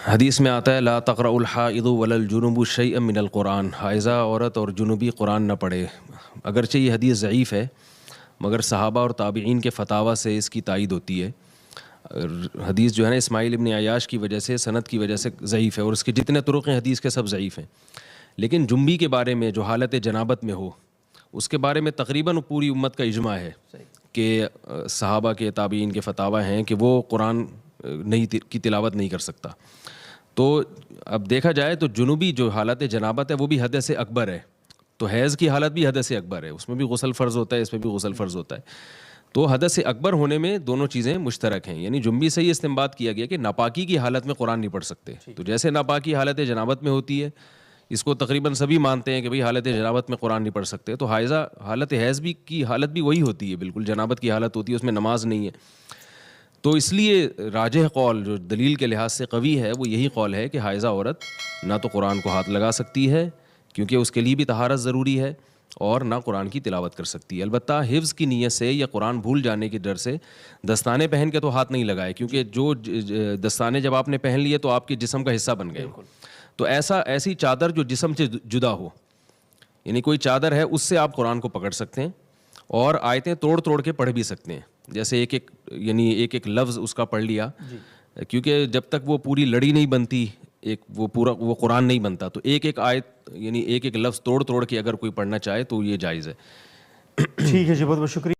حدیث میں آتا ہے لا تقرأ الحائض ولا الجنوب شیئا من القرآن، حائضہ عورت اور جنوبی قرآن نہ پڑھے۔ اگرچہ یہ حدیث ضعیف ہے مگر صحابہ اور تابعین کے فتاوی سے اس کی تائید ہوتی ہے۔ حدیث جو ہے نا اسماعیل ابن عیاش کی وجہ سے، سند کی وجہ سے ضعیف ہے، اور اس کے جتنے طرق ہیں حدیث کے سب ضعیف ہیں۔ لیکن جنبی کے بارے میں جو حالت جنابت میں ہو، اس کے بارے میں تقریباً پوری امت کا اجماع ہے کہ صحابہ کے تابعین کے فتاوی ہیں کہ وہ قرآن کی تلاوت نہیں کر سکتا۔ تو اب دیکھا جائے تو جنوبی جو حالت جنابت ہے وہ بھی حدث اکبر ہے، تو حیض کی حالت بھی حدث اکبر ہے، اس میں بھی غسل فرض ہوتا ہے، اس میں بھی غسل فرض ہوتا ہے۔ تو حدث اکبر ہونے میں دونوں چیزیں مشترک ہیں، یعنی جنبی سے یہ استنباط کیا گیا کہ ناپاکی کی حالت میں قرآن نہیں پڑھ سکتے۔ تو جیسے ناپاکی حالت جنابت میں ہوتی ہے، اس کو تقریباً سبھی مانتے ہیں کہ بھئی حالت جنابت میں قرآن نہیں پڑھ سکتے، تو حائضہ حالت حیض بھی کی حالت بھی وہی ہوتی ہے، بالکل جنابت کی حالت ہوتی ہے، اس میں نماز نہیں ہے۔ تو اس لیے راجح قول جو دلیل کے لحاظ سے قوی ہے وہ یہی قول ہے کہ حائضہ عورت نہ تو قرآن کو ہاتھ لگا سکتی ہے کیونکہ اس کے لیے بھی طہارت ضروری ہے، اور نہ قرآن کی تلاوت کر سکتی ہے۔ البتہ حفظ کی نیت سے یا قرآن بھول جانے کے ڈر سے دستانے پہن کے تو ہاتھ نہیں لگائے، کیونکہ جو دستانے جب آپ نے پہن لیے تو آپ کے جسم کا حصہ بن گئے۔ تو ایسی چادر جو جسم سے جدا ہو، یعنی کوئی چادر ہے اس سے آپ قرآن کو پکڑ سکتے ہیں اور آیتیں توڑ توڑ کے پڑھ بھی سکتے ہیں، جیسے ایک لفظ اس کا پڑھ لیا، کیونکہ جب تک وہ پوری لڑی نہیں بنتی، وہ قرآن نہیں بنتا، تو ایک آیت یعنی ایک لفظ توڑ توڑ کے اگر کوئی پڑھنا چاہے تو یہ جائز ہے۔ ٹھیک ہے جی، بہت بہت شکریہ۔